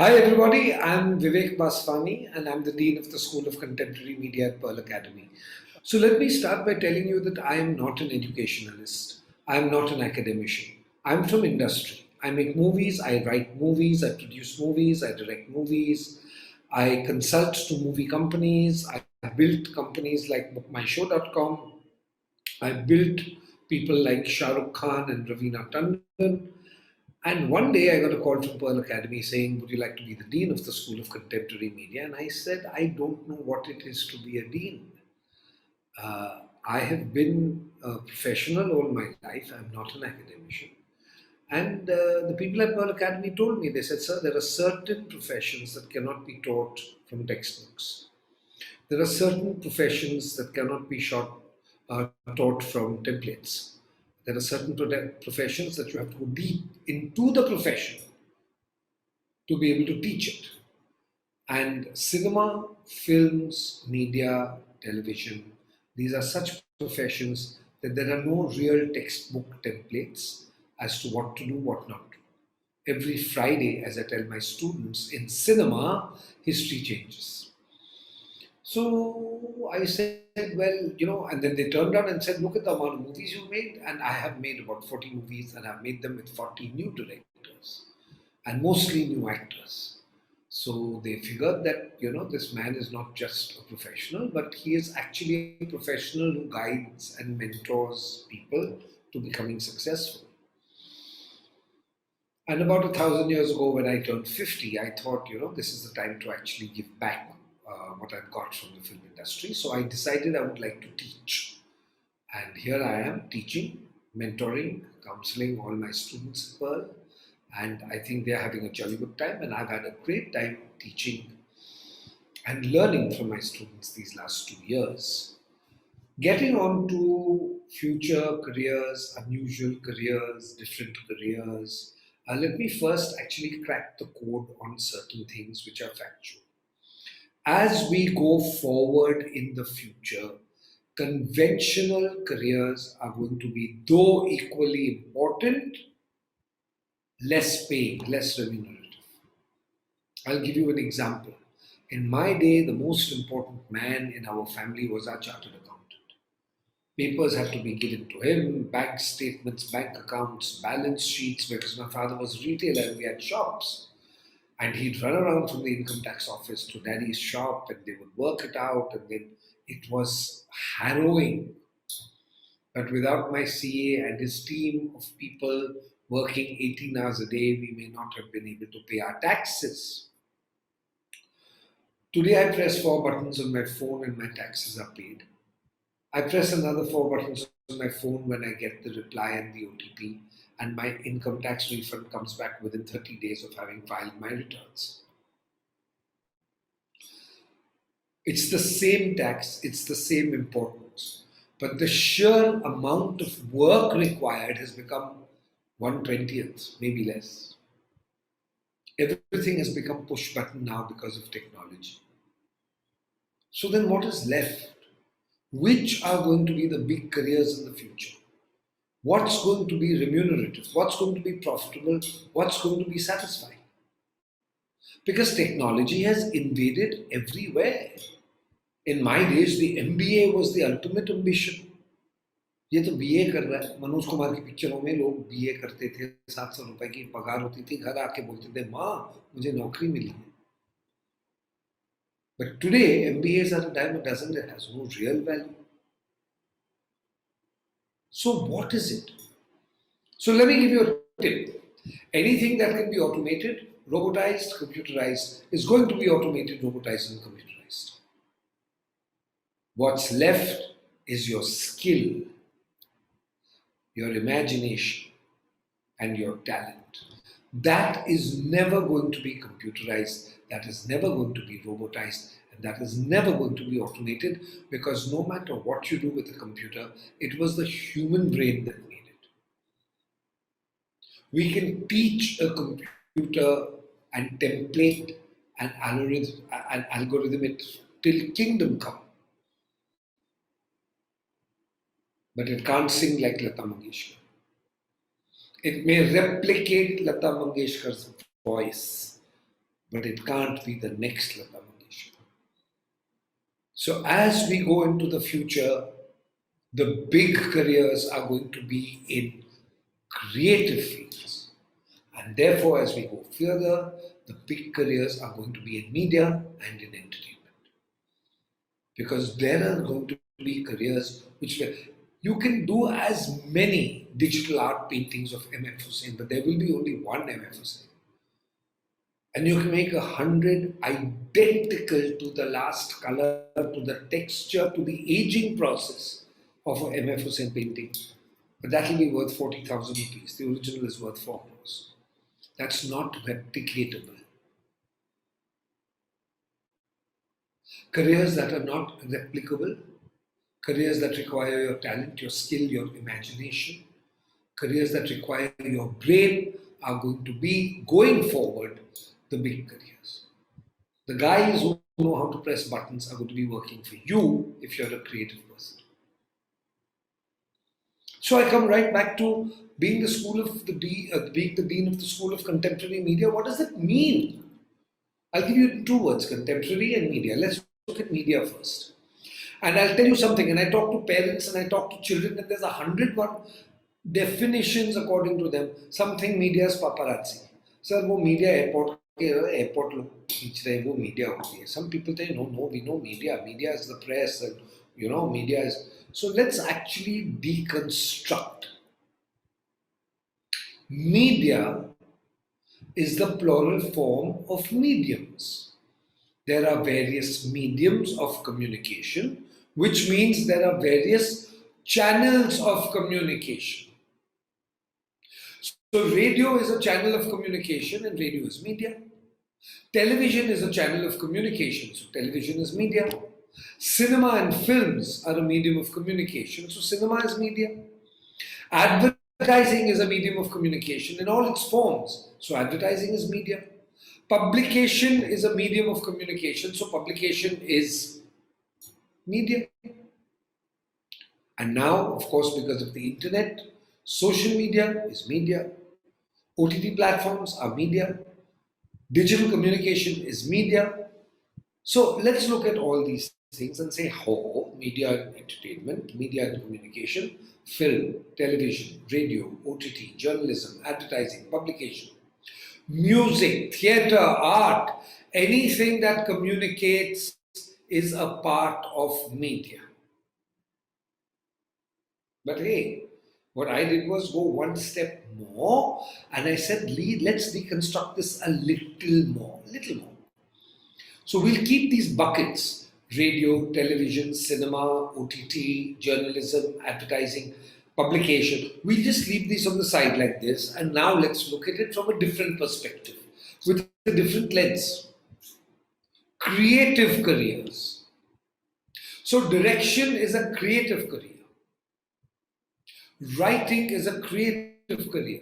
Hi everybody, I'm Viveck Vaswani and I'm the Dean of the School of Contemporary Media at Pearl Academy. So let me start by telling you that I am not an educationalist. I am not an academician. I'm from industry. I make movies, I write movies, I produce movies, I direct movies, I consult to movie companies, I built companies like bookmyshow.com, I built people like Shah Rukh Khan and Ravina Tandon. And one day I got a call from Pearl Academy saying, would you like to be the Dean of the School of Contemporary Media? And I said, I don't know what it is to be a Dean. I have been a professional all my life. I'm not an academician. And the people at Pearl Academy told me, they said, sir, there are certain professions that cannot be taught from textbooks. There are certain professions that cannot be taught from templates. There are certain professions that you have to go deep into the profession to be able to teach it. And cinema, films, media, television, these are such professions that there are no real textbook templates as to what to do, what not to do. Every Friday, as I tell my students, in cinema, history changes. So I said, well, and then they turned around and said, look at the amount of movies you made. And I have made about 40 movies and I've made them with 40 new directors and mostly new actors. So they figured that, this man is not just a professional, but he is actually a professional who guides and mentors people to becoming successful. And about 1,000 years ago, when I turned 50, I thought, this is the time to actually give back what I've got from the film industry. So I decided I would like to teach. And here I am teaching, mentoring, counseling all my students at Pearl. And I think they're having a jolly good time. And I've had a great time teaching and learning from my students these last 2 years. Getting on to future careers, unusual careers, different careers, let me first actually crack the code on certain things which are factual. As we go forward in the future, conventional careers are going to be, though equally important, less paying, less remunerative. I'll give you an example. In my day, the most important man in our family was our chartered accountant. Papers had to be given to him, bank statements, bank accounts, balance sheets, because my father was a retailer and we had shops. And he'd run around from the income tax office to daddy's shop and they would work it out, and then it was harrowing. But without my CA and his team of people working 18 hours a day, we may not have been able to pay our taxes. Today I press 4 buttons on my phone and my taxes are paid. I press another 4 buttons on my phone when I get the reply and the OTP, and my income tax refund comes back within 30 days of having filed my returns. It's the same tax, it's the same importance, but the sheer amount of work required has become 1/20th, maybe less. Everything has become push button now because of technology. So then what is left? Which are going to be the big careers in the future? What's going to be remunerative? What's going to be profitable? What's going to be satisfying? Because technology has invaded everywhere. In my days, the MBA was the ultimate ambition. ये तो BA कर रहा है. मनोज कुमार की पिक्चरों में लोग BA करते थे, 700 रुपए की पगार होती थी, घर आके बोलते थे माँ मुझे नौकरी मिली है. But today MBAs are a dime a dozen. It has no real value. So what is it? So let me give you a tip. Anything that can be automated, robotized, computerized is going to be automated, robotized and computerized. What's left is your skill, your imagination, and your talent. That is never going to be computerized, that is never going to be robotized, and that is never going to be automated, because no matter what you do with a computer, it was the human brain that made it. We can teach a computer and template an algorithm it till kingdom come. But it can't sing like Lata Mangeshkar. It may replicate Lata Mangeshkar's voice, but it can't be the next Lata Mangeshkar. So as we go into the future, the big careers are going to be in creative fields. And therefore, as we go further, the big careers are going to be in media and in entertainment. Because there are going to be careers which you can do as many digital art paintings of M.F. Hussain, but there will be only one M.F. Hussain. And you can make 100 identical to the last color, to the texture, to the aging process of an M.F. Hussain painting. But that will be worth 40,000 rupees. The original is worth 4 crores. That's not replicatable. Careers that are not replicable, careers that require your talent, your skill, your imagination, careers that require your brain are going to be, going forward, the big careers. The guys who know how to press buttons are going to be working for you if you're a creative person. So I come right back to being being the dean of the School of Contemporary Media. What does that mean? I'll give you 2 words: contemporary and media. Let's look at media first. And I'll tell you something, and I talk to parents and I talk to children, and there's 101 definitions according to them. Something media is paparazzi. Sir, वो media airport लोग खींच रहे हैं, वो media होती है. Some people say, no, we know media. Media is the press, and media is. So let's actually deconstruct. Media is the plural form of mediums. There are various mediums of communication, which means there are various channels of communication. So radio is a channel of communication, and radio is media. Television is a channel of communication, so television is media. Cinema and films are a medium of communication, so cinema is media. Advertising is a medium of communication in all its forms, so advertising is media. Publication is a medium of communication, so publication is media. And now, of course, because of the internet, social media is media. OTT platforms are media. Digital communication is media. So let's look at all these things and say how media and entertainment, media and communication, film, television, radio, OTT, journalism, advertising, publication, music, theatre, art, anything that communicates is a part of media. But hey, what I did was go one step more, and I said, let's deconstruct this a little more. So we'll keep these buckets: radio, television, cinema, OTT, journalism, advertising, publication. We'll just leave these on the side like this, and now let's look at it from a different perspective, with a different lens. Creative careers. So direction is a creative career. Writing is a creative career.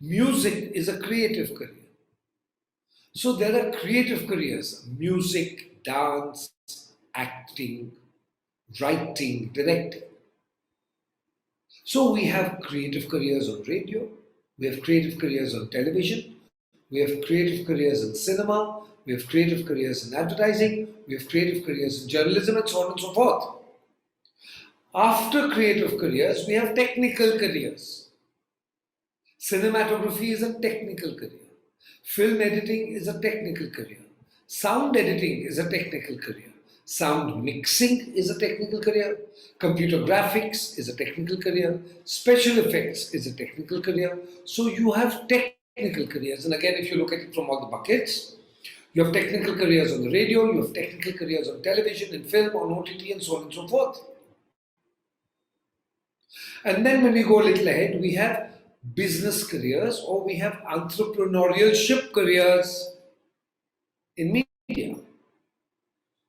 Music is a creative career. So there are creative careers: music, dance, acting, writing, directing. So we have creative careers on radio, we have creative careers on television, we have creative careers in cinema, we have creative careers in advertising, we have creative careers in journalism, and so on and so forth. After creative careers, we have technical careers. Cinematography is a technical career. Film editing is a technical career. Sound editing is a technical career. Sound mixing is a technical career. Computer graphics is a technical career. Special effects is a technical career. So you have technical careers. And again, if you look at it from all the buckets, you have technical careers on the radio, you have technical careers on television, in film, on OTT, and so on and so forth. And then when we go a little ahead, we have business careers, or we have entrepreneurship careers in media.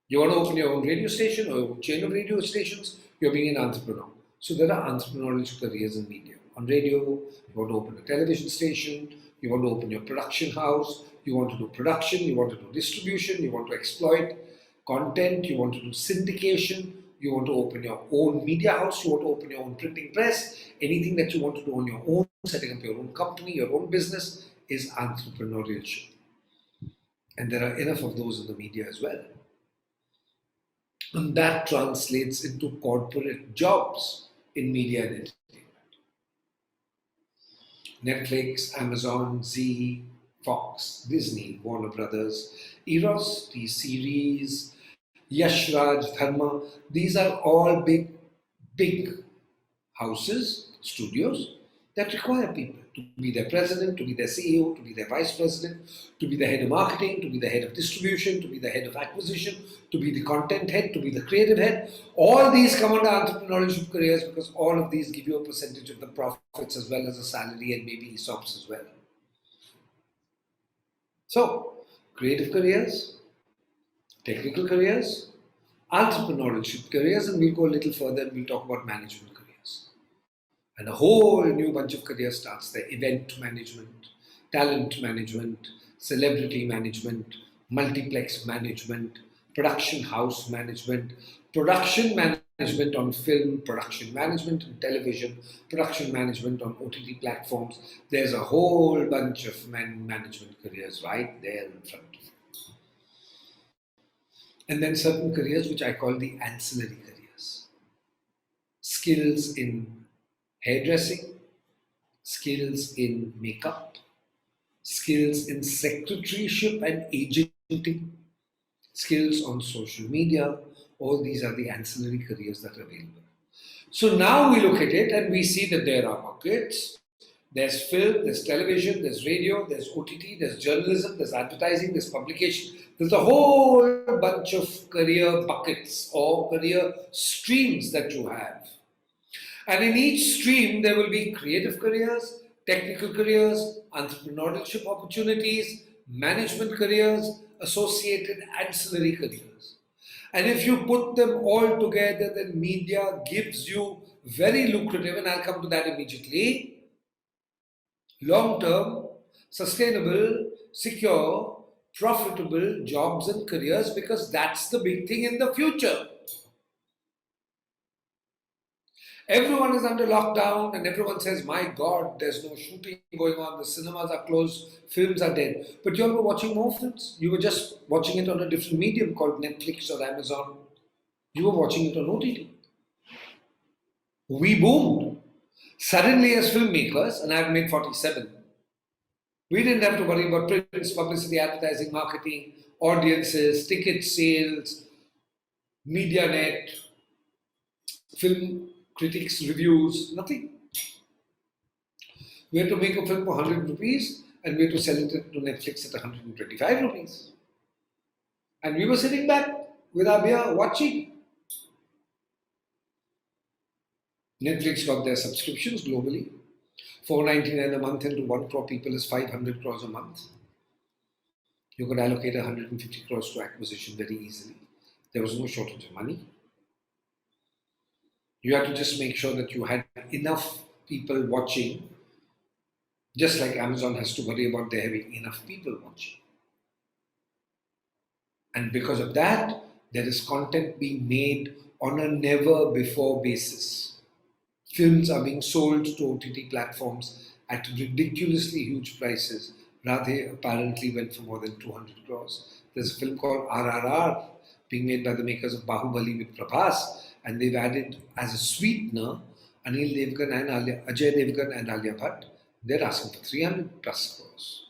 You want to open your own radio station or your own chain of radio stations, you're being an entrepreneur. So there are entrepreneurial careers in media. On radio, you want to open a television station, you want to open your production house, you want to do production, you want to do distribution, you want to exploit content, you want to do syndication, you want to open your own media house, you want to open your own printing press, anything that you want to do on your own, setting up your own company, your own business, is entrepreneurship. And there are enough of those in the media as well. And that translates into corporate jobs in media and entertainment. Netflix, Amazon, Z, Fox, Disney, Warner Brothers, Eros, T series, Yash Raj, Dharma, these are all big houses, studios that require people to be their president, to be their CEO, to be their vice president, to be the head of marketing, to be the head of distribution, to be the head of acquisition, to be the content head, to be the creative head. All these come under entrepreneurship careers because all of these give you a percentage of the profits as well as a salary and maybe ESOPs as well. So, creative careers, technical careers, entrepreneurship careers, and we'll go a little further and we'll talk about management careers. And a whole new bunch of careers starts there: event management, talent management, celebrity management, multiplex management, production house management, production management on film, production management on television, production management on OTT platforms. There's a whole bunch of management careers right there in front of you. And then certain careers which I call the ancillary careers: skills in hairdressing, skills in makeup, skills in secretaryship and agenting, skills on social media. All these are the ancillary careers that are available. So now we look at it and we see that there are buckets. There's film, there's television, there's radio, there's OTT, there's journalism, there's advertising, there's publication. There's a whole bunch of career buckets or career streams that you have. And in each stream, there will be creative careers, technical careers, entrepreneurship opportunities, management careers, associated ancillary careers. And if you put them all together, then media gives you very lucrative, and I'll come to that immediately, long-term, sustainable, secure, profitable jobs and careers, because that's the big thing in the future. Everyone is under lockdown and everyone says, my God, there's no shooting going on, the cinemas are closed, films are dead. But you all were watching more films. You were just watching it on a different medium called Netflix or Amazon. You were watching it on OTT. We boomed. Suddenly, as filmmakers, and I've made 47, we didn't have to worry about prints, publicity, advertising, marketing, audiences, ticket sales, media net, film critics, reviews, nothing. We had to make a film for 100 rupees and we had to sell it to Netflix at 125 rupees. And we were sitting back with our beer watching. Netflix got their subscriptions globally. $4.99 a month into 1 crore people is 500 crores a month. You could allocate 150 crores to acquisition very easily. There was no shortage of money. You had to just make sure that you had enough people watching, just like Amazon has to worry about there having enough people watching. And because of that, there is content being made on a never before basis. Films are being sold to OTT platforms at ridiculously huge prices. Radhe apparently went for more than 200 crores. There's a film called RRR being made by the makers of Bahubali with Prabhas, and they've added as a sweetener Anil Devgan and Ajay Devgan and Alia Bhatt. They're asking for 300 plus crores.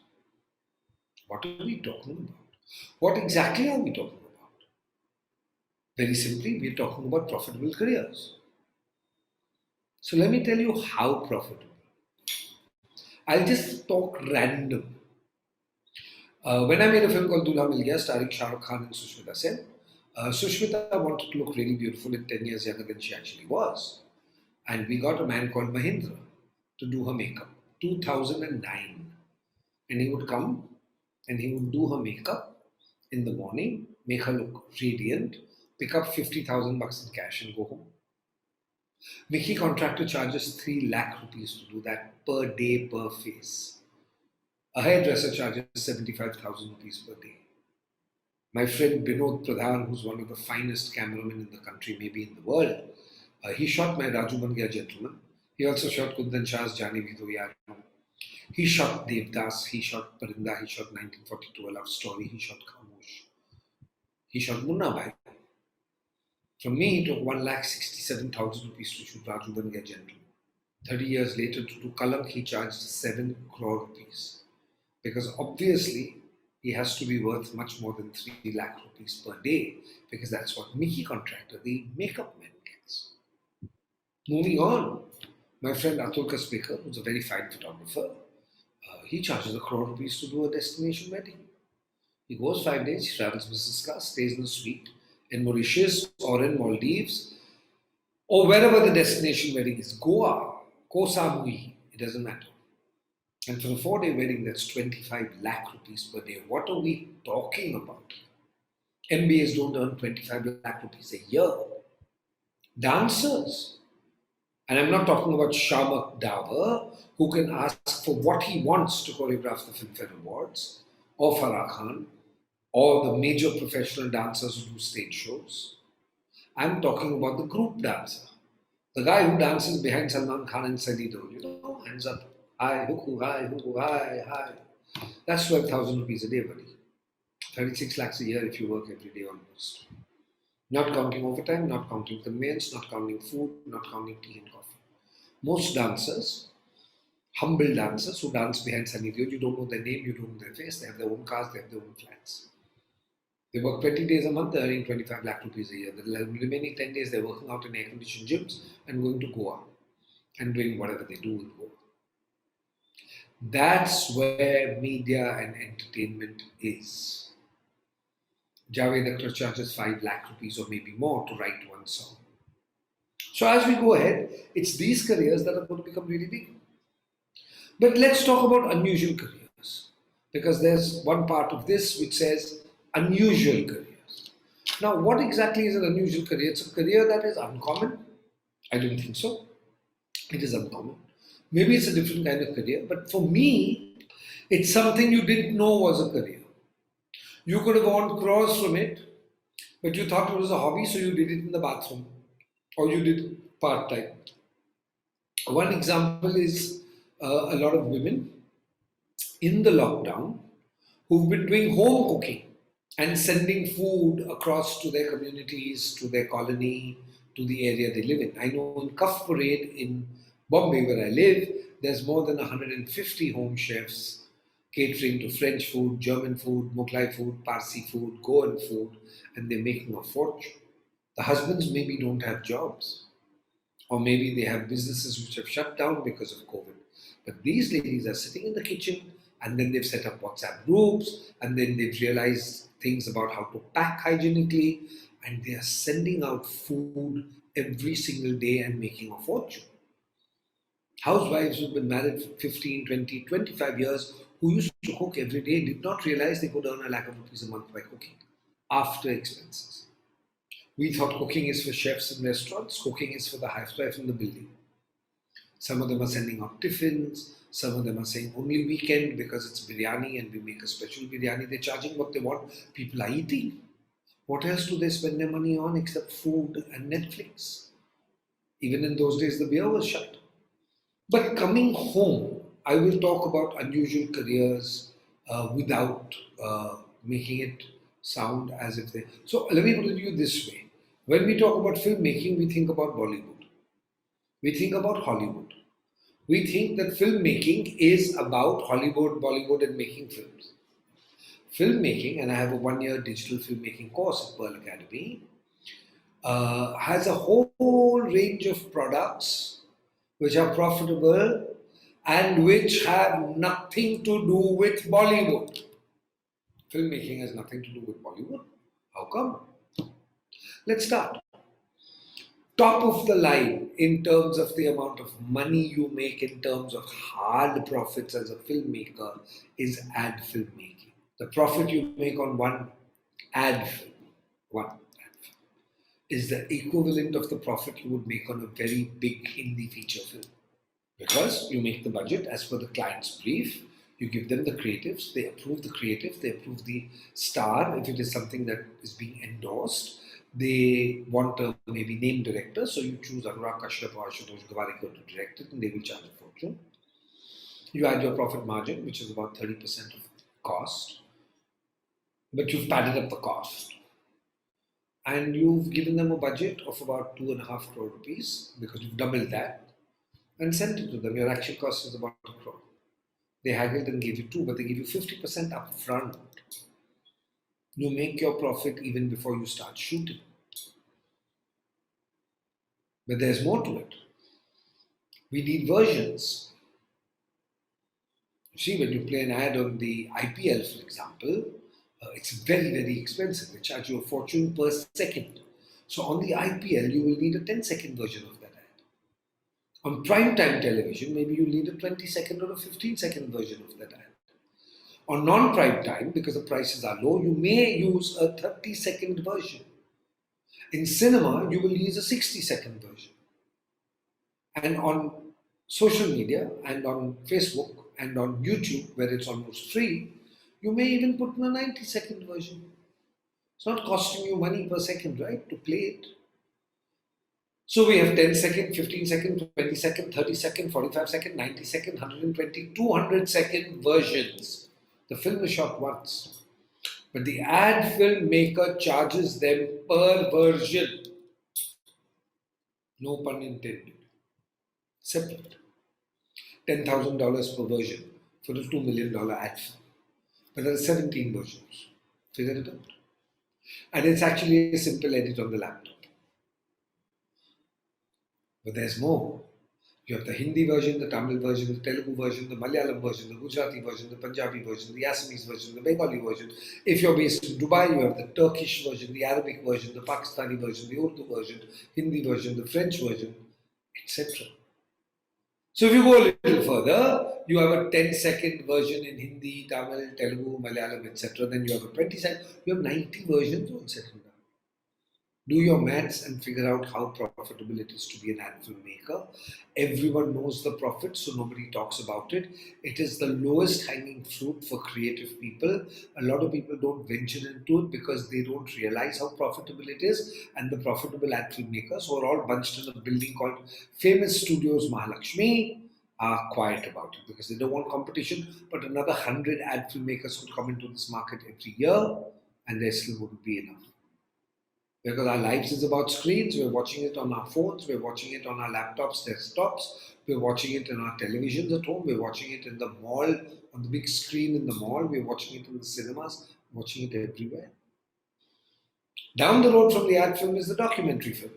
What are we talking about? What exactly are we talking about? Very simply, we're talking about profitable careers. So let me tell you how profitable. I'll just talk random. When I made a film called Dulha Mil Gaya, starring Shah Rukh Khan and Sushmita Sen, Sushmita wanted to look really beautiful and 10 years younger than she actually was. And we got a man called Mahindra to do her makeup. 2009. And he would come and he would do her makeup in the morning, make her look radiant, pick up 50,000 bucks in cash and go home. Mickey contractor charges 3 lakh rupees to do that per day per face. A hairdresser charges 75,000 rupees per day. My friend Binod Pradhan, who's one of the finest cameramen in the country, maybe in the world, he shot my Raju Ban Gaya Gentleman. He also shot Kundan Shah's Jani Bhi To Yaar. He shot Devdas, he shot Parinda, he shot 1942, A Love Story, he shot Khamosh, he shot Munna Bhai. From me, he took 1,67,000 rupees to shoot Raju Ban Gaya Gentleman. 30 years later, to do Kalank, he charged 7 crore rupees. Because obviously, he has to be worth much more than 3 lakh rupees per day, because that's what Mickey Contractor, the makeup man, gets. Moving on, my friend Atul Kasbekar, who's a very fine photographer, he charges 1 crore rupees to do a destination wedding. He goes 5 days, he travels business class, stays in a suite in Mauritius or in Maldives, or wherever the destination wedding is, Goa, Koh Samui, it doesn't matter. And for a 4-day wedding, that's 25 lakh rupees per day. What are we talking about? MBAs don't earn 25 lakh rupees a year. Dancers, and I'm not talking about Shamak Davar, who can ask for what he wants to choreograph the Filmfare Awards, or Farah Khan, or the major professional dancers who do stage shows. I'm talking about the group dancer. The guy who dances behind Salman Khan and Sunny Deol, hands up, hi, huku, hi. That's 12,000 rupees a day, buddy. 36 lakhs a year if you work every day almost. Not counting overtime, not counting conveyance, not counting food, not counting tea and coffee. Most dancers, humble dancers who dance behind Sunny Deol, you don't know their name, you don't know their face, they have their own cars, they have their own flats. They work 20 days a month, they're earning 25 lakh rupees a year. The remaining 10 days, they're working out in air-conditioned gyms and going to Goa and doing whatever they do in Goa. That's where media and entertainment is. Javed Akhtar charges 5 lakh rupees or maybe more to write one song. So as we go ahead, it's these careers that are going to become really big. But let's talk about unusual careers, because there's one part of this which says unusual careers. Now, what exactly is an unusual career? It's a career that is uncommon. I don't think so. It is uncommon. Maybe it's a different kind of career, but for me, it's something you didn't know was a career. You could have gone crores from it, but you thought it was a hobby, so you did it in the bathroom, or you did part time. One example is a lot of women in the lockdown who've been doing home cooking and sending food across to their communities, to their colony, to the area they live in. I know in Cuff Parade in Bombay, where I live, there's more than 150 home chefs catering to French food, German food, Mughlai food, Parsi food, Goan food, and they're making a fortune. The husbands maybe don't have jobs, or maybe they have businesses which have shut down because of COVID. But these ladies are sitting in the kitchen, and then they've set up WhatsApp groups, and then they've realized things about how to pack hygienically, and they are sending out food every single day and making a fortune. Housewives who've been married for 15, 20, 25 years, who used to cook every day, did not realize they could earn a lakh of rupees a month by cooking after expenses. We thought cooking is for chefs in restaurants, cooking is for the housewife in the building. Some of them are sending out tiffins, some of them are saying only weekend because it's biryani and we make a special biryani. They're charging what they want. People are eating. What else do they spend their money on except food and Netflix? Even in those days, the beer was shut. But coming home, I will talk about unusual careers without making it sound as if they. So let me put it to you this way. When we talk about filmmaking, we think about Bollywood. We think about Hollywood. We think that filmmaking is about Hollywood, Bollywood, and making films. Filmmaking, and I have a 1-year digital filmmaking course at Pearl Academy, has a whole range of products which are profitable and which have nothing to do with Bollywood. Filmmaking has nothing to do with Bollywood. How come? Let's start. Top of the line in terms of the amount of money you make, in terms of hard profits as a filmmaker, is ad filmmaking. The profit you make on one ad film, is the equivalent of the profit you would make on a very big Hindi feature film. Because you make the budget as per the client's brief, you give them the creatives, they approve the creative, they approve the star if it is something that is being endorsed. They want a maybe name director, so you choose Anurag Kashyap or Ashutosh Gawariker to direct it and they will charge a fortune. You add your profit margin, which is about 30% of cost, but you've padded up the cost. And you've given them a budget of about 2.5 crore rupees because you've doubled that and sent it to them. Your actual cost is about 1 crore. They haggled and gave you 2, but they give you 50% up front. You make your profit even before you start shooting. But there's more to it. We need versions. You see, when you play an ad on the IPL, for example, it's very, very expensive. They charge you a fortune per second. So on the IPL, you will need a 10-second version of that ad. On primetime television, maybe you need a 20-second or a 15-second version of that ad. On non-prime time, because the prices are low, you may use a 30-second version. In cinema, you will use a 60-second version. And on social media and on Facebook and on YouTube, where it's almost free, you may even put in a 90-second version. It's not costing you money per second, right, to play it. So we have 10-second, 15-second, 20-second, 30-second, 45-second, 90-second, 120, 200-second versions. The film is shot once. But the ad filmmaker charges them per version. No pun intended. Separate. $10,000 per version for a $2 million ad film. But there are 17 versions. Figure it out. And it's actually a simple edit on the laptop. But there's more. You have the Hindi version, the Tamil version, the Telugu version, the Malayalam version, the Gujarati version, the Punjabi version, the Assamese version, the Bengali version. If you're based in Dubai, you have the Turkish version, the Arabic version, the Pakistani version, the Urdu version, Hindi version, the French version, etc. So if you go a little further, you have a 10-second version in Hindi, Tamil, Telugu, Malayalam, etc. Then you have a 20-second. You have 90 versions all settled down. Do your maths and figure out how profitable it is to be an ad filmmaker. Everyone knows the profit, so nobody talks about it. It is the lowest hanging fruit for creative people. A lot of people don't venture into it because they don't realize how profitable it is. And the profitable ad filmmakers who are all bunched in a building called Famous Studios Mahalakshmi are quiet about it because they don't want competition. But another 100 ad filmmakers could come into this market every year and there still wouldn't be enough. Because our lives is about screens, we're watching it on our phones, we're watching it on our laptops, desktops, we're watching it in our televisions at home, we're watching it in the mall, on the big screen in the mall, we're watching it in the cinemas, watching it everywhere. Down the road from the ad film is the documentary film.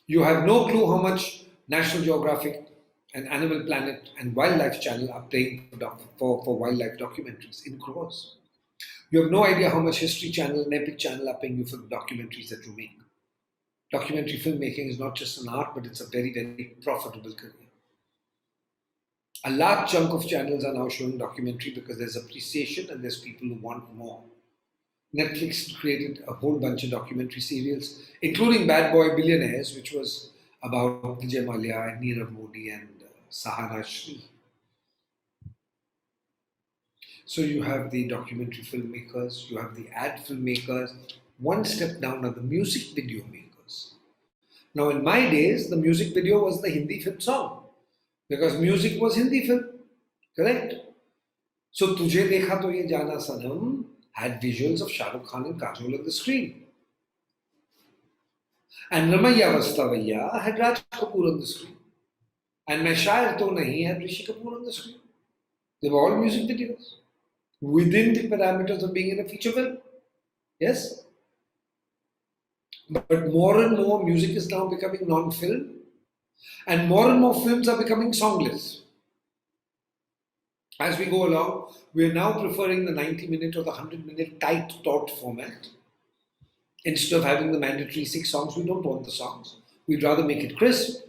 You have no clue how much National Geographic and Animal Planet and Wildlife Channel are paying for wildlife documentaries in crores. You have no idea how much History Channel and Epic Channel are paying you for the documentaries that you make. Documentary filmmaking is not just an art, but it's a very, very profitable career. A large chunk of channels are now showing documentary because there's appreciation and there's people who want more. Netflix created a whole bunch of documentary serials, including Bad Boy Billionaires, which was about Vijay Mallya and Nirav Modi and Sahara Shri. So you have the documentary filmmakers, you have the ad filmmakers. One step down are the music video makers. Now in my days, the music video was the Hindi film song because music was Hindi film, correct? So Tujhe Dekha To Ye Jana Sanam had visuals of Shah Rukh Khan and Kajol on the screen. And Ramaiya Vastavaiya had Raj Kapoor on the screen. And Main Shair To Nahi had Rishi Kapoor on the screen. They were all music videos within the parameters of being in a feature film. Yes? But more and more music is now becoming non-film and more films are becoming songless. As we go along, we are now preferring the 90-minute or the 100-minute tight taut format. Instead of having the mandatory 6 songs, we don't want the songs. We'd rather make it crisp.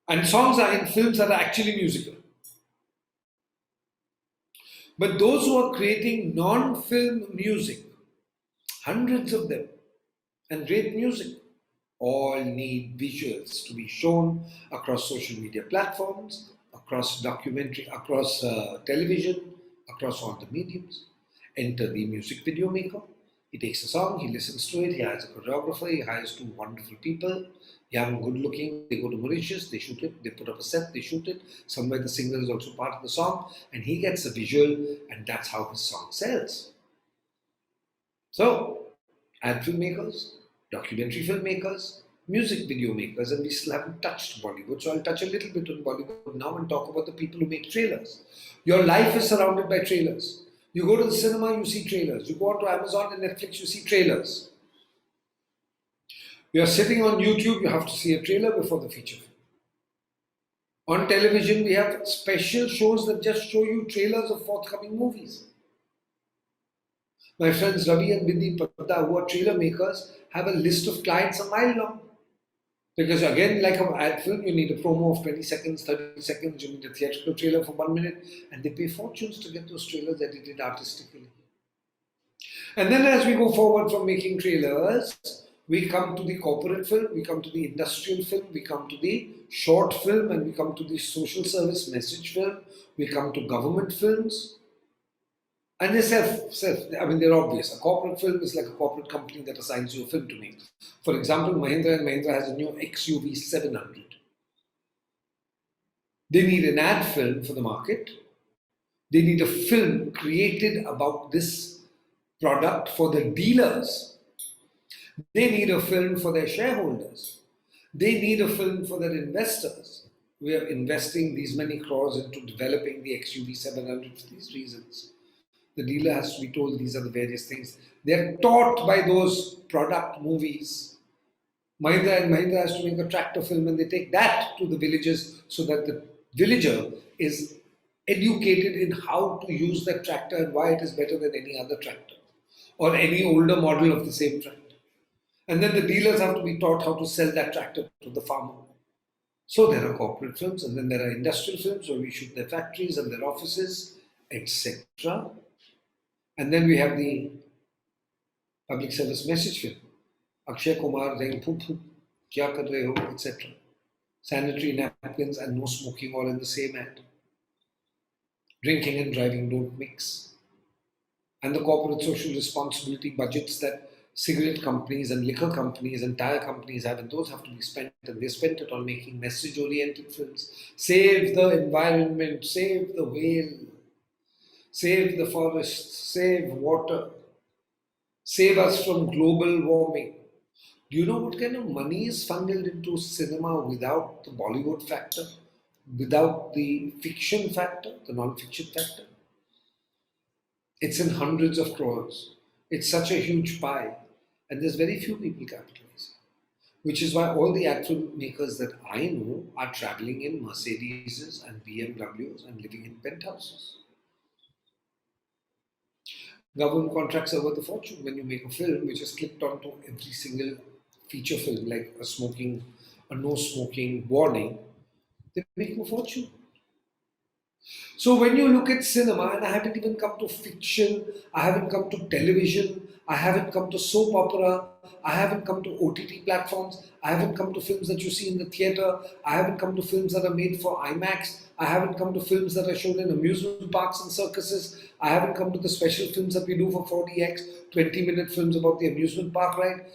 And songs are in films that are actually musical. But those who are creating non-film music, hundreds of them, and great music, all need visuals to be shown across social media platforms, across documentary, across television, across all the mediums. Enter the music video maker, He takes a song, he listens to it, he hires a choreographer, he hires two wonderful people, young, good looking. They go to Mauritius, they shoot it, they put up a set, they shoot it. Somewhere the singer is also part of the song, and he gets a visual, and that's how his song sells. So, ad filmmakers, documentary filmmakers, music video makers, and we still haven't touched Bollywood. So I'll touch a little bit on Bollywood now and talk about the people who make trailers. Your life is surrounded by trailers. You go to the cinema, you see trailers. You go onto Amazon and Netflix, you see trailers. You're sitting on YouTube, you have to see a trailer before the feature film. On television, we have special shows that just show you trailers of forthcoming movies. My friends Ravi and Bindi Padda, who are trailer makers, have a list of clients a mile long. Because again, like an ad film, you need a promo of 20 seconds, 30 seconds, you need a theatrical trailer for 1 minute, and they pay fortunes to get those trailers edited artistically. And then as we go forward from making trailers, we come to the corporate film, we come to the industrial film, we come to the short film, and we come to the social service message film, we come to government films. And they're obvious. A corporate film is like a corporate company that assigns you a film to make. For example, Mahindra & Mahindra has a new XUV 700. They need an ad film for the market. They need a film created about this product for the dealers. They need a film for their shareholders. They need a film for their investors. We are investing these many crores into developing the XUV 700 for these reasons. The dealer has to be told these are the various things. They're taught by those product movies. Mahindra & Mahindra has to make a tractor film, and they take that to the villages so that the villager is educated in how to use that tractor and why it is better than any other tractor or any older model of the same tractor. And then the dealers have to be taught how to sell that tractor to the farmer. So there are corporate films, and then there are industrial films where we shoot their factories and their offices, etc. And then we have the public service message film. Akshay Kumar saying, "Phoop, phoop, kya kar rahe ho," etc. Sanitary napkins and no smoking all in the same ad. Drinking and driving don't mix. And the corporate social responsibility budgets that cigarette companies and liquor companies and tire companies have, and those have to be spent, and they spent it on making message-oriented films. Save the environment, save the whale, save the forests, save water, save us from global warming. Do you know what kind of money is funneled into cinema without the Bollywood factor, without the fiction factor, the non-fiction factor? It's in hundreds of crores. It's such a huge pie, and there's very few people capitalizing. Which is why all the ad film makers that I know are traveling in Mercedes and BMWs and living in penthouses. Government contracts are worth a fortune when you make a film which is clicked onto every single feature film, like a no smoking warning. They make a fortune. So when you look at cinema, and I haven't even come to fiction, I haven't come to television, I haven't come to soap opera, I haven't come to OTT platforms, I haven't come to films that you see in the theatre, I haven't come to films that are made for IMAX, I haven't come to films that are shown in amusement parks and circuses, I haven't come to the special films that we do for 40x, 20-minute films about the amusement park ride.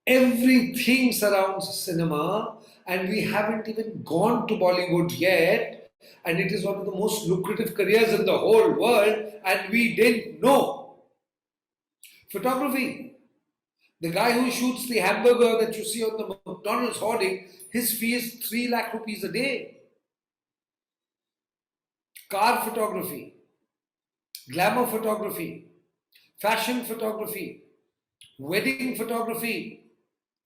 Everything surrounds cinema, and we haven't even gone to Bollywood yet. And it is one of the most lucrative careers in the whole world, and we didn't know. Photography. The guy who shoots the hamburger that you see on the McDonald's hoarding, his fee is 3 lakh rupees a day. Car photography, glamour photography, fashion photography, wedding photography.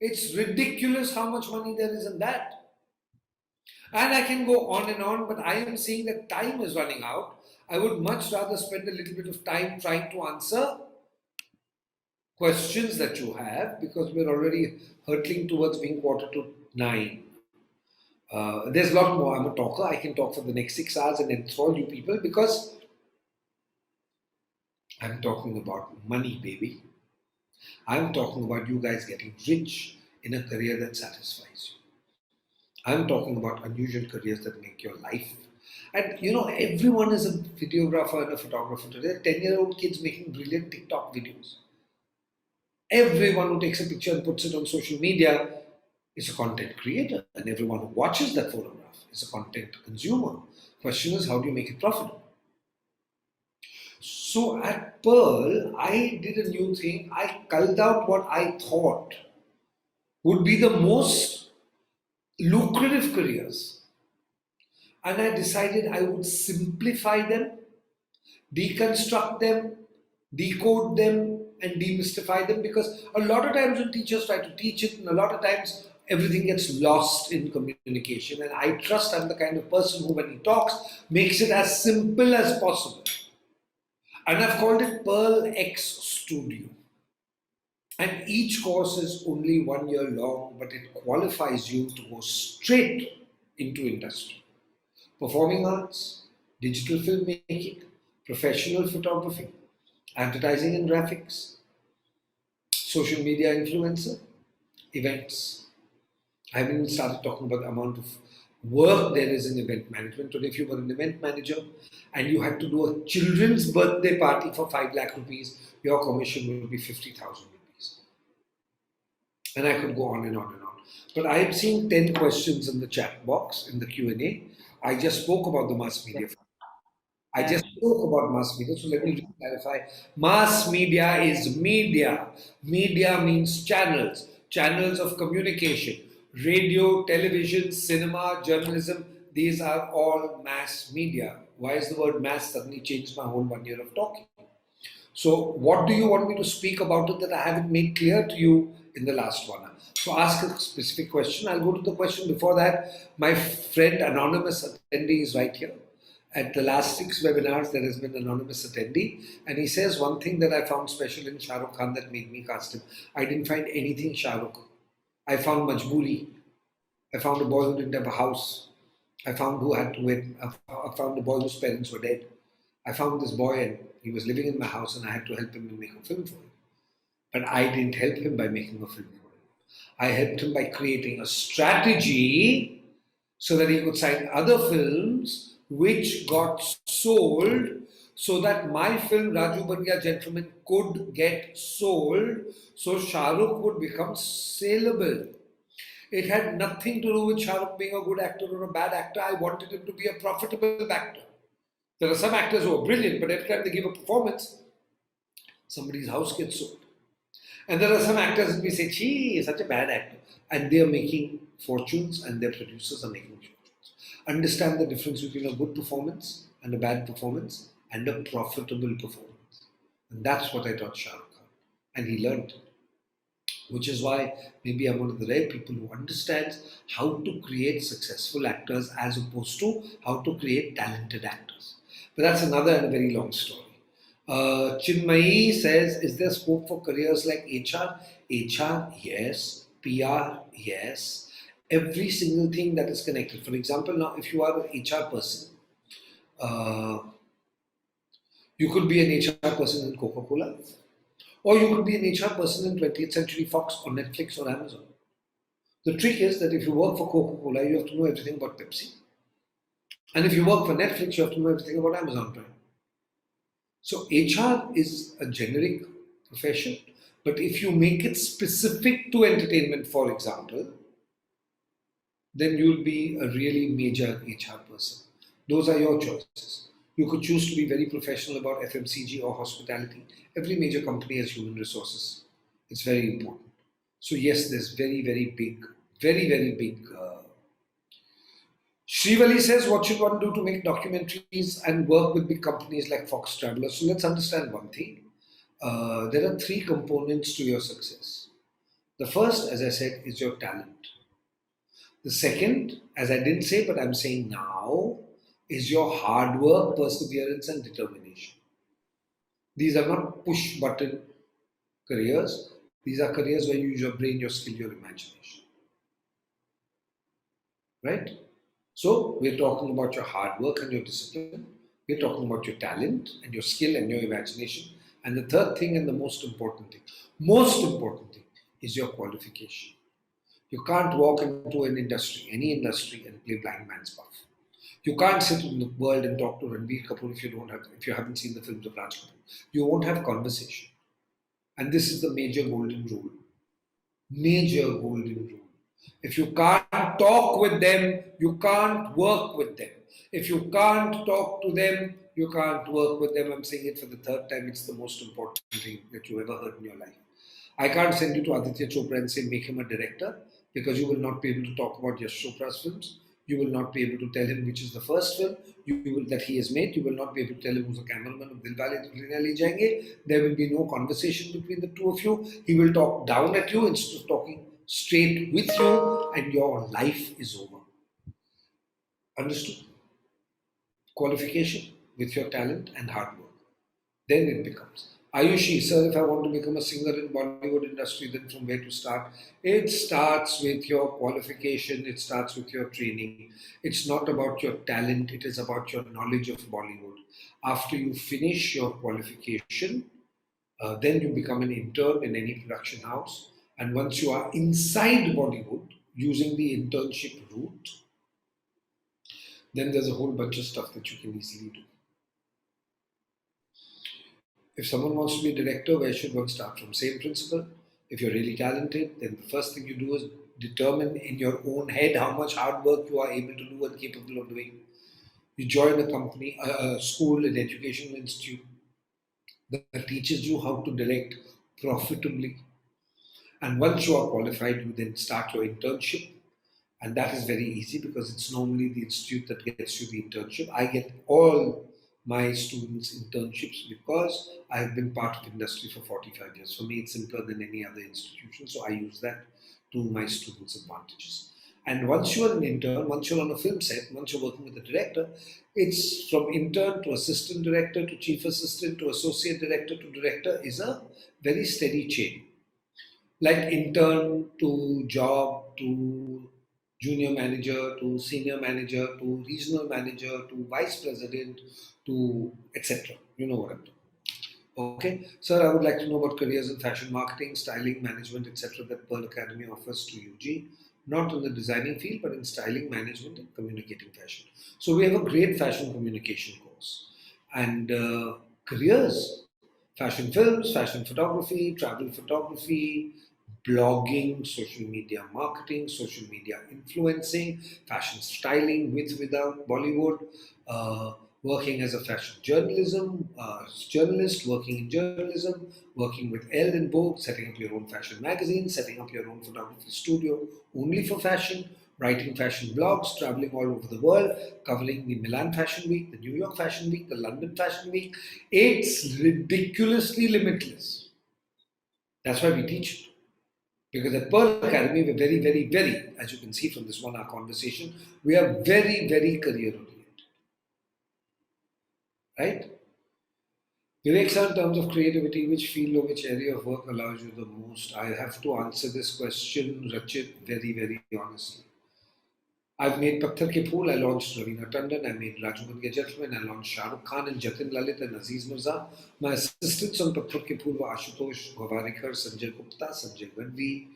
It's ridiculous how much money there is in that. And I can go on and on, but I am seeing that time is running out. I would much rather spend a little bit of time trying to answer questions that you have, because we're already hurtling towards being 8:45. There's a lot more. I'm a talker. I can talk for the next 6 hours and enthrall you people, because I'm talking about money, baby. I'm talking about you guys getting rich in a career that satisfies you. I'm talking about unusual careers that make your life. And everyone is a videographer and a photographer today. 10-year-old kids making brilliant TikTok videos. Everyone who takes a picture and puts it on social media is a content creator, and everyone who watches that photograph is a content consumer. Question is, how do you make it profitable? So at Pearl, I did a new thing. I culled out what I thought would be the most lucrative careers, and I decided I would simplify them, deconstruct them, decode them, and demystify them, because a lot of times when teachers try to teach it, and a lot of times everything gets lost in communication. And I trust I'm the kind of person who, when he talks, makes it as simple as possible. And I've called it Pearl X Studio. And each course is only 1 year long, but it qualifies you to go straight into industry. Performing arts, digital filmmaking, professional photography, advertising and graphics, social media influencer, events. I haven't even started talking about the amount of work there is in event management. Today, if you were an event manager and you had to do a children's birthday party for 5 lakh rupees, your commission would be 50,000 rupees. And I could go on and on and on. But I have seen 10 questions in the chat box, in the Q&A. I just spoke about the mass media. I just spoke about mass media, so let me clarify. Mass media is media. Media means channels, channels of communication. Radio, television, cinema, journalism, these are all mass media. Why is the word mass suddenly changed my whole 1 year of talking? So what do you want me to speak about it that I haven't made clear to you in the last 1 hour? So ask a specific question. I'll go to the question before that. My friend, anonymous attendee, is right here. At the last 6 webinars, there has been an anonymous attendee, and he says one thing that I found special in Shah Rukh Khan that made me cast him. I didn't find anything Shah Rukh. I found Majboori. I found a boy who didn't have a house. I found who had to wait. I found a boy whose parents were dead. I found this boy and he was living in my house and I had to help him to make a film for him. But I didn't help him by making a film for him. I helped him by creating a strategy so that he could sign other films which got sold, so that my film Raju Banya Gentleman could get sold, so Shah Rukh would become saleable. It had nothing to do with Shah Rukh being a good actor or a bad actor. I wanted him to be a profitable actor. There are some actors who are brilliant, but every time they give a performance, somebody's house gets sold. And there are some actors that we say, gee, he's such a bad actor. And they are making fortunes and their producers are making fortunes. Understand the difference between a good performance and a bad performance and a profitable performance. And that's what I taught Shah Rukh Khan. And he learned it. Which is why maybe I'm one of the rare people who understands how to create successful actors as opposed to how to create talented actors. But that's another and a very long story. Chinmayi says, is there scope for careers like HR? HR, yes. PR, yes. Every single thing that is connected. For example, now if you are an HR person, you could be an HR person in Coca-Cola, or you could be an HR person in 20th Century Fox or Netflix or Amazon. The trick is that if you work for Coca-Cola, you have to know everything about Pepsi. And if you work for Netflix, you have to know everything about Amazon Prime. So HR is a generic profession, but if you make it specific to entertainment, for example, then you'll be a really major HR person. Those are your choices. You could choose to be very professional about FMCG or hospitality. Every major company has human resources. It's very important. So yes, there's very, very big. Srivali says, what should one do to make documentaries and work with big companies like Fox Traveler? So let's understand one thing. There are 3 components to your success. The first, as I said, is your talent. The second, as I didn't say, but I'm saying now, is your hard work, perseverance, and determination. These are not push button careers. These are careers where you use your brain, your skill, your imagination. Right? So we're talking about your hard work and your discipline. We're talking about your talent and your skill and your imagination. And the third thing and the most important thing is your qualification. You can't walk into an industry, any industry, and play blind man's buff. You can't sit in the world and talk to Ranbir Kapoor if you haven't seen the films of Raj Kapoor. You won't have conversation. And this is the major golden rule. Major golden rule. If you can't talk with them, you can't work with them. If you can't talk to them, you can't work with them. I'm saying it for the third time. It's the most important thing that you ever heard in your life. I can't send you to Aditya Chopra and say make him a director because you will not be able to talk about Yash Chopra's films. You will not be able to tell him which is the first film that he has made. You will not be able to tell him who's the cameraman of Dilwale Dulhania Le Jayenge. There will be no conversation between the two of you. He will talk down at you instead of talking straight with you, and your life is over. Understood? Qualification with your talent and hard work. Then it becomes. Ayushi, sir, if I want to become a singer in Bollywood industry, then from where to start? It starts with your qualification, it starts with your training. It's not about your talent, it is about your knowledge of Bollywood. After you finish your qualification, then you become an intern in any production house. And once you are inside Bollywood, using the internship route, then there's a whole bunch of stuff that you can easily do. If someone wants to be a director, where should one start from? Same principle. If you're really talented, then the first thing you do is determine in your own head how much hard work you are able to do and capable of doing. You join a company, a school, an educational institute that teaches you how to direct profitably. And once you are qualified, you then start your internship. And that is very easy because it's normally the institute that gets you the internship. I get all my students internships because I have been part of industry for 45 years. For me, it's simpler than any other institution. So I use that to my students' advantages. And once you're an intern, once you're on a film set, once you're working with a director, it's from intern to assistant director to chief assistant to associate director to director is a very steady chain. Like intern to job to junior manager to senior manager to regional manager to vice president to etc. You know what I'm talking. Okay, sir, I would like to know about careers in fashion marketing, styling, management, etc. that Pearl Academy offers to UG, not in the designing field, but in styling, management, and communicating fashion. So we have a great fashion communication course and careers, fashion films, fashion photography, travel photography, blogging, social media marketing, social media influencing, fashion styling with without Bollywood, working as a fashion journalist, working in journalism, working with Elle and Vogue, setting up your own fashion magazine, setting up your own photography studio only for fashion, writing fashion blogs, traveling all over the world, covering the Milan Fashion Week, the New York Fashion Week, the London Fashion Week. It's ridiculously limitless. That's why we teach it. Because at Pearl Academy, we're very, very, very, as you can see from this 1 hour conversation, we are very, very career oriented. Right? Viveck, in terms of creativity, which field or which area of work allows you the most? I have to answer this question, Rachit, very, very honestly. I've made Patthar Ke Phool, I launched Raveena Tandon, I made Raju Bun Gaya Gentleman, I launched Shah Rukh Khan and Jatin Lalit and Aziz Mirza. My assistants on Patthar Ke Phool were Ashutosh Govarikar, Sanjay Gupta, Sanjay Gadvi.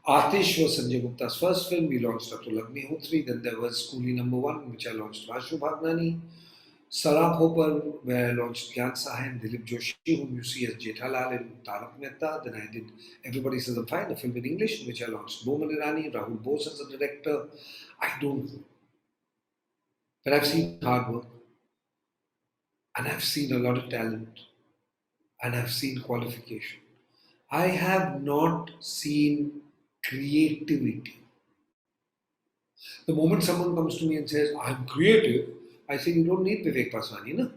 Atish was Sanjay Gupta's first film. We launched Dr. Agnihotri. Then there was Coolie Number One, which I launched Vashu Bhagnani. Sarak Hopper, where I launched Gyan Saha and Dilip Joshi, whom you see as Jethalal and Tarak Mehta. Then I did Everybody Says I'm Fine, a film in English, in which I launched Boman Irani, Rahul Bose as a director. I don't know. But I've seen hard work. And I've seen a lot of talent. And I've seen qualification. I have not seen creativity. The moment someone comes to me and says, I'm creative, I say, you don't need Viveck Vaswani, no?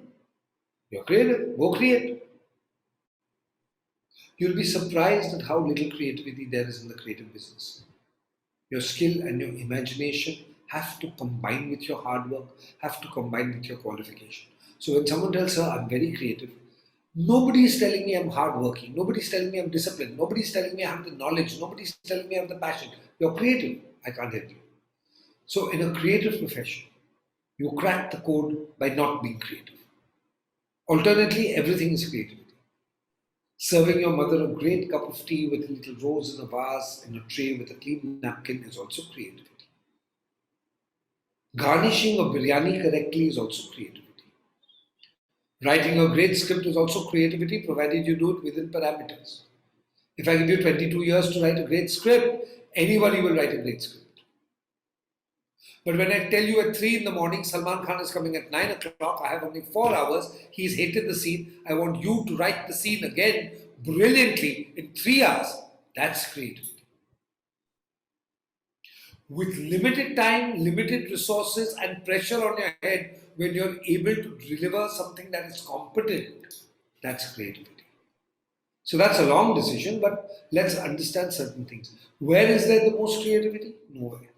You're creative, go create. You'll be surprised at how little creativity there is in the creative business. Your skill and your imagination have to combine with your hard work, have to combine with your qualification. So when someone tells her, I'm very creative, nobody is telling me I'm hardworking, nobody is telling me I'm disciplined, nobody is telling me I have the knowledge, nobody is telling me I have the passion. You're creative, I can't help you. So in a creative profession, you crack the code by not being creative. Alternately, everything is creativity. Serving your mother a great cup of tea with a little rose in a vase in a tray with a clean napkin is also creativity. Garnishing a biryani correctly is also creativity. Writing a great script is also creativity, provided you do it within parameters. If I give you 22 years to write a great script, anybody will write a great script. But when I tell you at 3 in the morning, Salman Khan is coming at 9 o'clock, I have only 4 hours, he's hated the scene, I want you to write the scene again brilliantly in 3 hours. That's creativity. With limited time, limited resources, and pressure on your head, when you're able to deliver something that is competent, that's creativity. So that's a long decision, but let's understand certain things. Where is there the most creativity? Nowhere.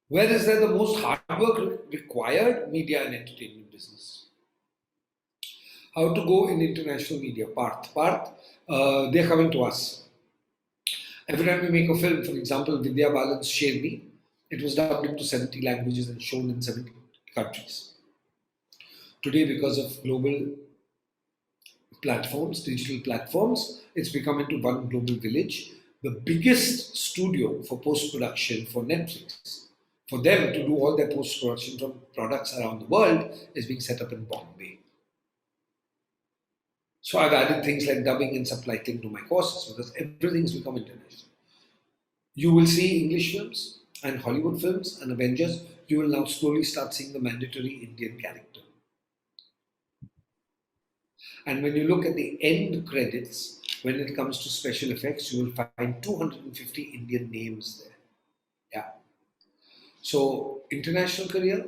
Where is there the most hard work required? Media and entertainment business. How to go in international media? They're coming to us. Every time we make a film, for example, Vidya Balan's Sherni, it was dubbed into 70 languages and shown in 70 countries. Today, because of global platforms, digital platforms, it's become into one global village. The biggest studio for post-production for Netflix, for them to do all their post-production from products around the world, is being set up in Bombay. So I've added things like dubbing and subtitling to my courses because everything's become international. You will see English films and Hollywood films and Avengers. You will now slowly start seeing the mandatory Indian character. And when you look at the end credits, when it comes to special effects, you will find 250 Indian names there. Yeah. So, international career,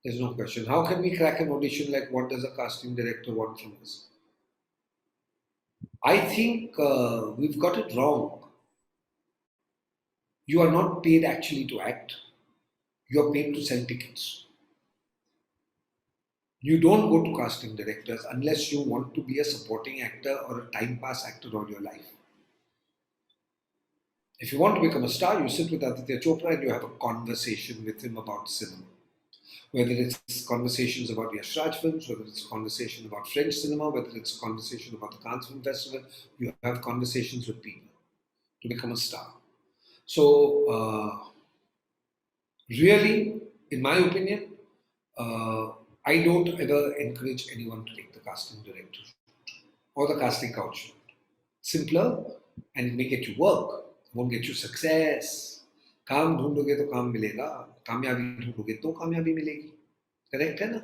there's no question. How can we crack an audition like what does a casting director want from us? I think we've got it wrong. You are not paid actually to act, you are paid to sell tickets. You don't go to casting directors unless you want to be a supporting actor or a time pass actor all your life. If you want to become a star, you sit with Aditya Chopra and you have a conversation with him about cinema. Whether it's conversations about Yash Raj films, whether it's a conversation about French cinema, whether it's a conversation about the Cannes Film Festival, you have conversations with people to become a star. So, really, in my opinion, uh, I don't ever encourage anyone to take the casting director or the casting couch. Simpler, and it may get you work, won't get you success. काम ढूंढोगे तो काम मिलेगा, कामयाबी ढूंढोगे तो कामयाबी मिलेगी. Correct है ना?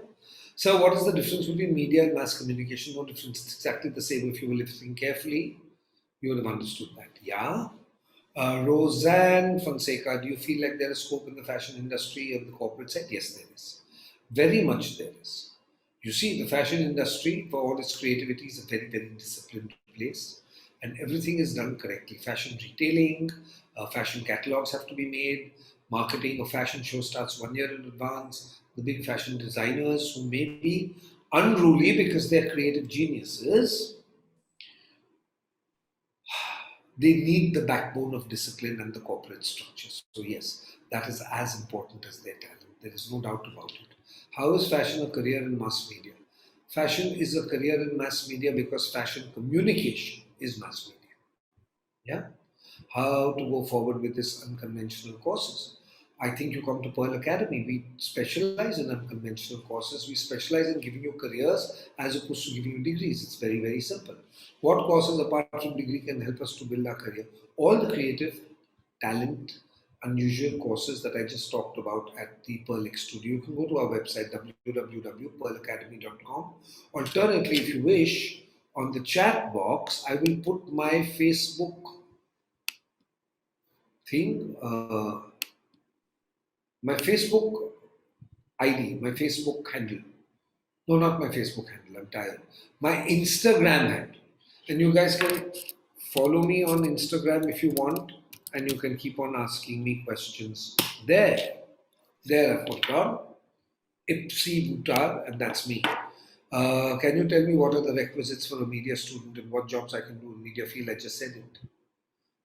So what is the difference between media and mass communication? No difference. It's exactly the same. If you will listen carefully, you would have understood that. Yeah. Roseanne Fonseca, do you feel like there is scope in the fashion industry of the corporate side? Yes, there is. Very much there is. You see, the fashion industry, for all its creativity, is a very, very disciplined place, and everything is done correctly. Fashion retailing, fashion catalogs have to be made, marketing of fashion show starts 1 year in advance. The big fashion designers who may be unruly because they're creative geniuses, they need the backbone of discipline and the corporate structure. So, yes, that is as important as their talent. There is no doubt about it. How is fashion a career in mass media? Fashion is a career in mass media because fashion communication is mass media. Yeah? How to go forward with this unconventional courses? I think you come to Pearl Academy. We specialize in unconventional courses. We specialize in giving you careers as opposed to giving you degrees. It's very, very simple. What courses apart from degree can help us to build our career? All the creative, talent, unusual courses that I just talked about at the Pearl X Studio. You can go to our website www.pearlacademy.com. Alternatively, if you wish, on the chat box, I will put my Facebook thing, my Facebook ID, my Facebook handle. No, not my Facebook handle, I'm tired. My Instagram handle. And you guys can follow me on Instagram if you want, and you can keep on asking me questions there. There I put on Ipsi Bhutar, and that's me. Can you tell me what are the requisites for a media student and what jobs I can do in media field? I just said it.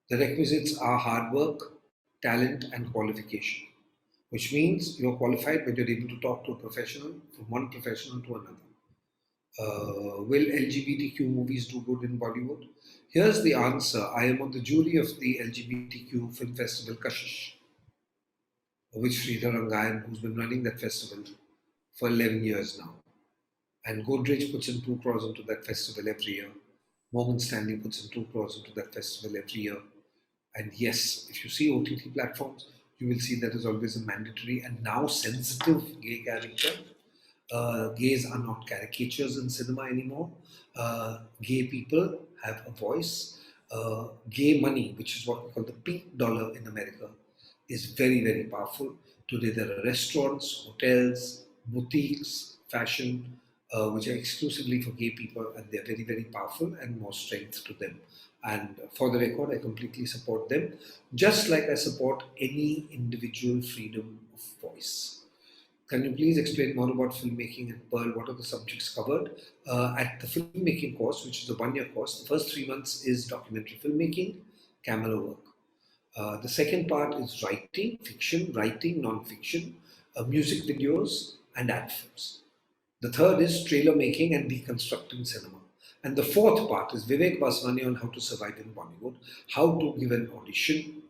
The requisites are hard work, talent, and qualification, which means you're qualified when you're able to talk to a professional, from one professional to another. Will LGBTQ movies do good in Bollywood? Here's the answer. I am on the jury of the LGBTQ film festival Kashish, which Sridhar Rangayan, who's been running that festival for 11 years now. And Godrej puts in 2 crores into that festival every year. Morgan Stanley puts in 2 crores into that festival every year. And yes, if you see OTT platforms, you will see that is always a mandatory and now sensitive gay character. Gays are not caricatures in cinema anymore. Gay people have a voice. Gay money, which is what we call the pink dollar in America, is very, very powerful. Today, there are restaurants, hotels, boutiques, fashion, which are exclusively for gay people, and they're very, very powerful and more strength to them. And for the record, I completely support them, just like I support any individual freedom of voice. Can you please explain more about filmmaking and Pearl? What are the subjects covered? At the filmmaking course, which is a 1 year course, the first 3 months is documentary filmmaking, camera work. The second part is writing, fiction, writing, non-fiction, music videos, and ad films. The third is trailer making and deconstructing cinema. And the fourth part is Viveck Vaswani on how to survive in Bollywood, how to give an audition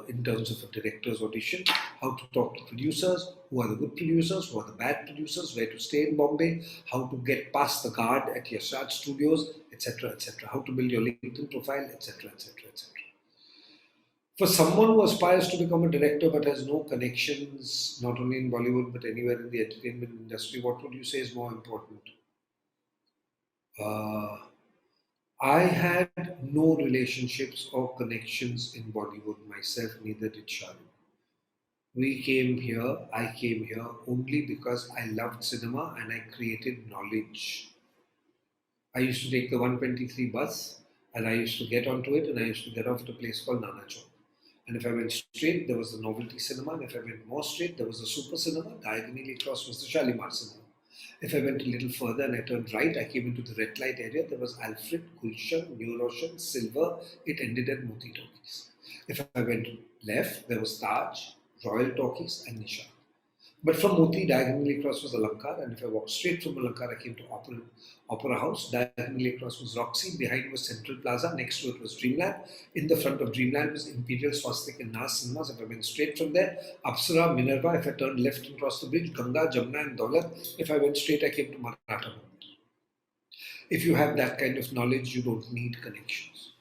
in terms of a director's audition, how to talk to producers, who are the good producers, who are the bad producers, where to stay in Bombay, how to get past the guard at Yashraj Studios, etc., etc., how to build your LinkedIn profile, etc., etc., etc. For someone who aspires to become a director but has no connections, not only in Bollywood but anywhere in the entertainment industry, what would you say is more important? Uh, I had no relationships or connections in Bollywood myself, neither did Shahrukh. I came here only because I loved cinema and I created knowledge. I used to take the 123 bus and I used to get onto it and I used to get off at a place called Nana Chowk. And if I went straight, there was the novelty cinema. And if I went more straight, there was the super cinema. Diagonally across was the Shalimar cinema. If I went a little further and I turned right, I came into the red light area. There was Alfred, Gulshan, New Roshan, Silver. It ended at Moti Talkies. If I went left, there was Taj, Royal Talkies, and Nishan. But from Moti, diagonally across was Alankar, and if I walked straight from Alankar, I came to Opera House. Diagonally across was Roxy, behind was Central Plaza, next to it was Dreamland. In the front of Dreamland was Imperial, Swastik, and Nas Cinemas. If I went straight from there, Apsara, Minerva. If I turned left and crossed the bridge, Ganga, Jamna, and Daulat. If I went straight, I came to Maratha. If you have that kind of knowledge, you don't need connections.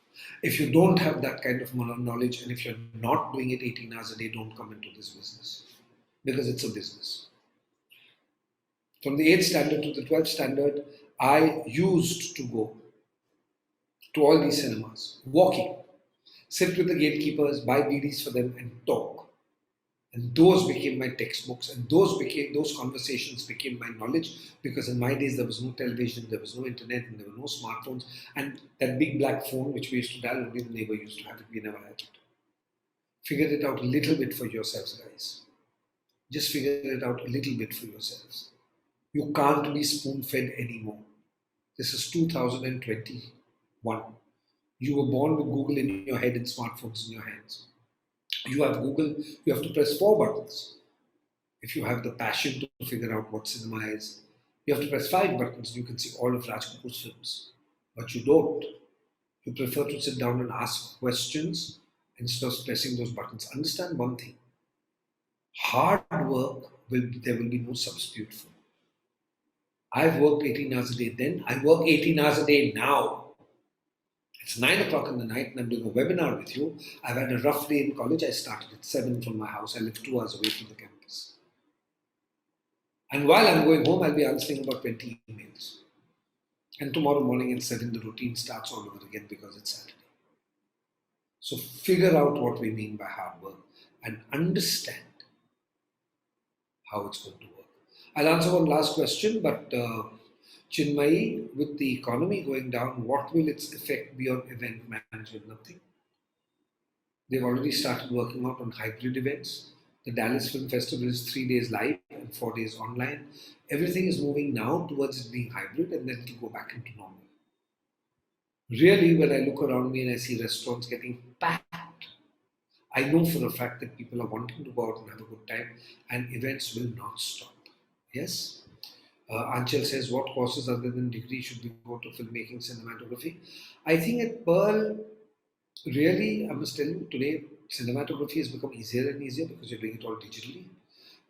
If you don't have that kind of knowledge, and if you're not doing it 18 hours a day, don't come into this business. Because it's a business. From the 8th standard to the 12th standard, I used to go to all these cinemas, walking, sit with the gatekeepers, buy BDs for them, and talk. And those became my textbooks, and those conversations became my knowledge, because in my days there was no television, there was no internet, and there were no smartphones. And that big black phone which we used to dial, only the neighbor used to have it, we never had it. Figure it out a little bit for yourselves, guys. Just figure it out a little bit for yourselves. You can't be spoon-fed anymore. This is 2021. You were born with Google in your head and smartphones in your hands. You have Google, you have to press 4 buttons. If you have the passion to figure out what cinema is, you have to press 5 buttons and you can see all of Raj Kapoor's films. But you don't. You prefer to sit down and ask questions instead of pressing those buttons. Understand one thing. Hard work, there will be no substitute for. I've worked 18 hours a day then. I work 18 hours a day now. It's 9 o'clock in the night and I'm doing a webinar with you. I've had a rough day in college. I started at 7 from my house. I live 2 hours away from the campus. And while I'm going home, I'll be answering about 20 emails. And tomorrow morning at 7, the routine starts all over again because it's Saturday. So figure out what we mean by hard work and understand how it's going to work. I'll answer one last question, but Chinmayi, with the economy going down, what will its effect be on event management? Nothing. They've already started working out on hybrid events. The Dallas Film Festival is 3 days live and 4 days online. Everything is moving now towards it being hybrid, and then it'll go back into normal. Really, when I look around me and I see restaurants getting packed, I know for a fact that people are wanting to go out and have a good time, and events will not stop. Yes? Anchal says, what courses other than degree should we go to filmmaking, cinematography? I think at Pearl, really, I must tell you, today, cinematography has become easier and easier because you're doing it all digitally.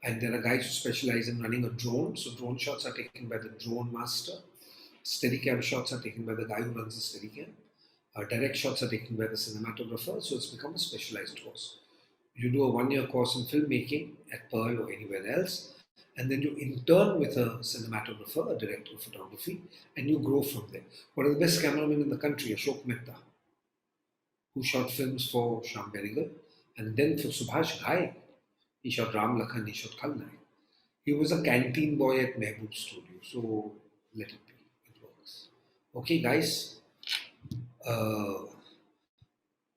And there are guys who specialize in running a drone. So drone shots are taken by the drone master. Steadicam shots are taken by the guy who runs the Steadicam. Direct shots are taken by the cinematographer, so it's become a specialized course. You do a 1 year course in filmmaking at Pearl or anywhere else, and then you intern with a cinematographer, a director of photography, and you grow from there. One of the best cameramen in the country, Ashok Mehta, who shot films for Shyam Benegal, and then for Subhash Ghai. He shot Ram Lakhan, he shot Khalnai. He was a canteen boy at Mehboob Studio, so let it be. It works. Okay, guys. Uh,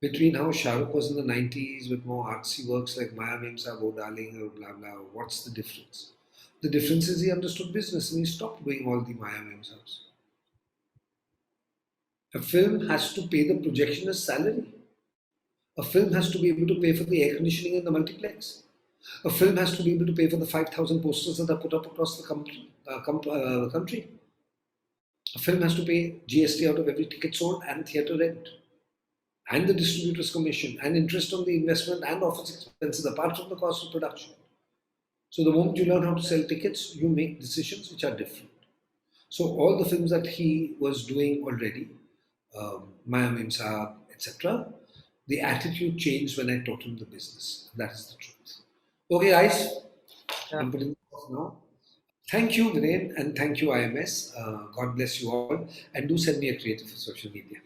Between how Shahrukh was in the 90s with more artsy works like Maya Memsa, Wo Darling, or blah blah, what's the difference? The difference is he understood business and he stopped doing all the Maya Memsas. A film has to pay the projectionist's salary. A film has to be able to pay for the air conditioning in the multiplex. A film has to be able to pay for the 5,000 posters that are put up across the country. A film has to pay GST out of every ticket sold and theatre rent, and the distributor's commission, and interest on the investment and office expenses apart from the cost of production. So the moment you learn how to sell tickets, you make decisions which are different. So all the films that he was doing already, Maya Memsa, etc., the attitude changed when I taught him the business. That is the truth. Okay, guys, Yeah. I'm putting this off now. Thank you, Viren, and thank you, IMS. God bless you all. And do send me a creative for social media.